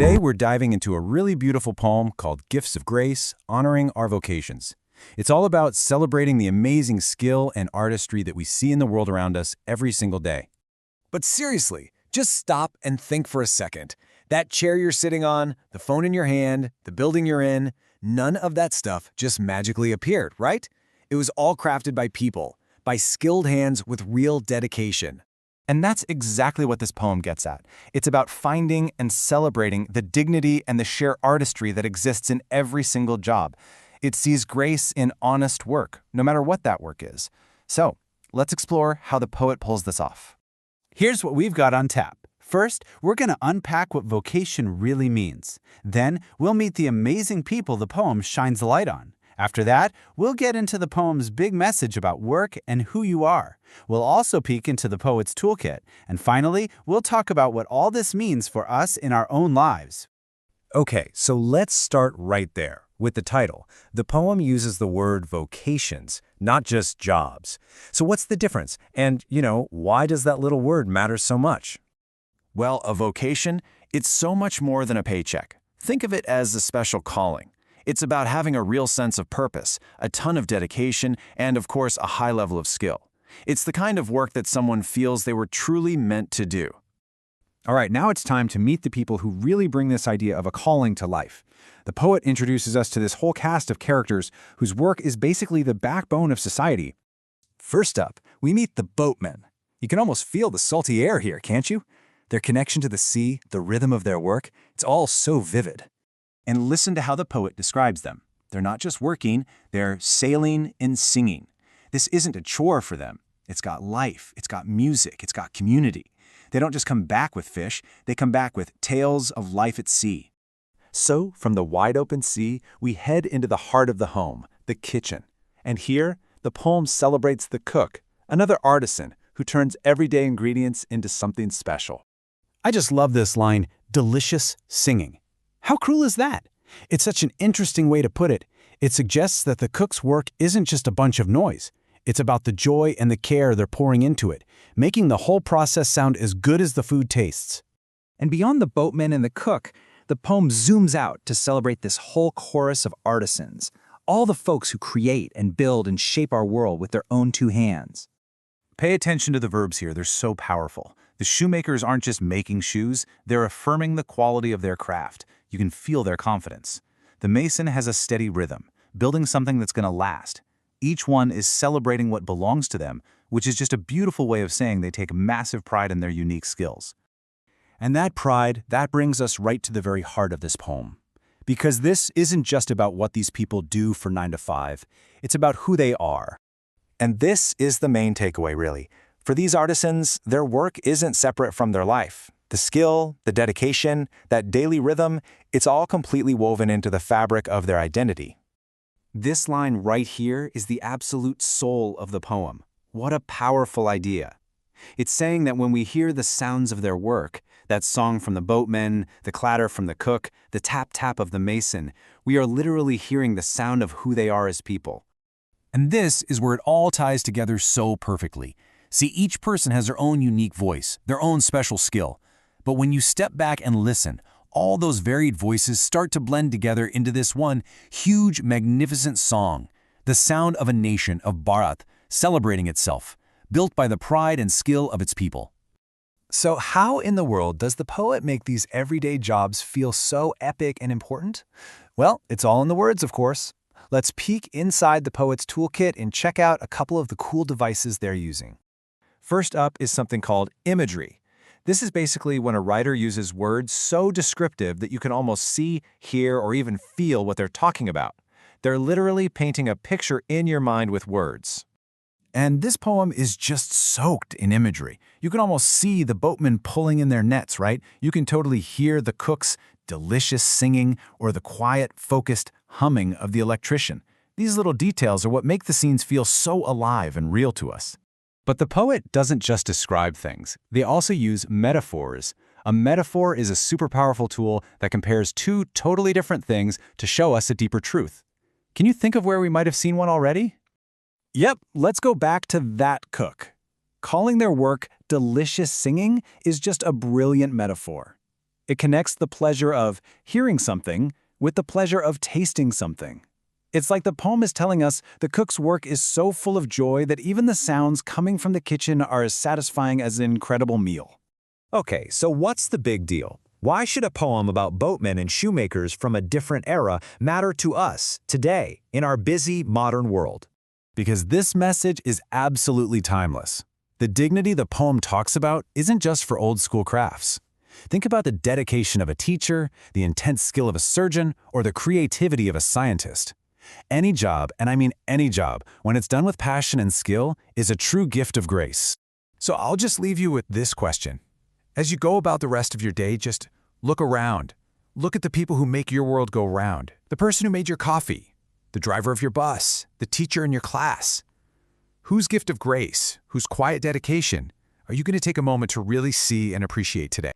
Today we're diving into a really beautiful poem called Gifts of Grace, Honoring Our Vocations. It's all about celebrating the amazing skill and artistry that we see in the world around us every single day. But seriously, just stop and think for a second. That chair you're sitting on, the phone in your hand, the building you're in, none of that stuff just magically appeared, right? It was all crafted by people, by skilled hands with real dedication. And that's exactly what this poem gets at. It's about finding and celebrating the dignity and the sheer artistry that exists in every single job. It sees grace in honest work, no matter what that work is. So, let's explore how the poet pulls this off. Here's what we've got on tap. First, we're going to unpack what vocation really means. Then, we'll meet the amazing people the poem shines a light on. After that, we'll get into the poem's big message about work and who you are. We'll also peek into the poet's toolkit. And finally, we'll talk about what all this means for us in our own lives. Okay, so let's start right there with the title. The poem uses the word vocations, not just jobs. So what's the difference? And, why does that little word matter so much? Well, a vocation, it's so much more than a paycheck. Think of it as a special calling. It's about having a real sense of purpose, a ton of dedication, and of course, a high level of skill. It's the kind of work that someone feels they were truly meant to do. All right, now it's time to meet the people who really bring this idea of a calling to life. The poet introduces us to this whole cast of characters whose work is basically the backbone of society. First up, we meet the boatmen. You can almost feel the salty air here, can't you? Their connection to the sea, the rhythm of their work, it's all so vivid. And listen to how the poet describes them. They're not just working, they're sailing and singing. This isn't a chore for them. It's got life, it's got music, it's got community. They don't just come back with fish, they come back with tales of life at sea. So, from the wide open sea, we head into the heart of the home, the kitchen. And here, the poem celebrates the cook, another artisan who turns everyday ingredients into something special. I just love this line, delicious singing. How cruel is that? It's such an interesting way to put it. It suggests that the cook's work isn't just a bunch of noise. It's about the joy and the care they're pouring into it, making the whole process sound as good as the food tastes. And beyond the boatman and the cook, the poem zooms out to celebrate this whole chorus of artisans, all the folks who create and build and shape our world with their own two hands. Pay attention to the verbs here, they're so powerful. The shoemakers aren't just making shoes, they're affirming the quality of their craft. You can feel their confidence. The mason has a steady rhythm, building something that's going to last. Each one is celebrating what belongs to them, which is just a beautiful way of saying they take massive pride in their unique skills. And that pride, that brings us right to the very heart of this poem. Because this isn't just about what these people do for 9 to 5, it's about who they are. And this is the main takeaway, really. For these artisans, their work isn't separate from their life. The skill, the dedication, that daily rhythm, it's all completely woven into the fabric of their identity. This line right here is the absolute soul of the poem. What a powerful idea. It's saying that when we hear the sounds of their work, that song from the boatmen, the clatter from the cook, the tap-tap of the mason, we are literally hearing the sound of who they are as people. And this is where it all ties together so perfectly. See, each person has their own unique voice, their own special skill. But when you step back and listen, all those varied voices start to blend together into this one huge, magnificent song, the sound of a nation of Bharat celebrating itself, built by the pride and skill of its people. So how in the world does the poet make these everyday jobs feel so epic and important? Well, it's all in the words, of course. Let's peek inside the poet's toolkit and check out a couple of the cool devices they're using. First up is something called imagery. This is basically when a writer uses words so descriptive that you can almost see, hear, or even feel what they're talking about. They're literally painting a picture in your mind with words. And this poem is just soaked in imagery. You can almost see the boatmen pulling in their nets, right? You can totally hear the cook's delicious singing or the quiet, focused humming of the electrician. These little details are what make the scenes feel so alive and real to us. But the poet doesn't just describe things. They also use metaphors. A metaphor is a super powerful tool that compares two totally different things to show us a deeper truth. Can you think of where we might have seen one already? Yep, let's go back to that cook. Calling their work delicious singing is just a brilliant metaphor. It connects the pleasure of hearing something with the pleasure of tasting something. It's like the poem is telling us the cook's work is so full of joy that even the sounds coming from the kitchen are as satisfying as an incredible meal. Okay, so what's the big deal? Why should a poem about boatmen and shoemakers from a different era matter to us today in our busy modern world? Because this message is absolutely timeless. The dignity the poem talks about isn't just for old-school crafts. Think about the dedication of a teacher, the intense skill of a surgeon, or the creativity of a scientist. Any job, and I mean any job, when it's done with passion and skill, is a true gift of grace. So I'll just leave you with this question. As you go about the rest of your day, just look around. Look at the people who make your world go round. The person who made your coffee, the driver of your bus, the teacher in your class. Whose gift of grace, whose quiet dedication, are you going to take a moment to really see and appreciate today?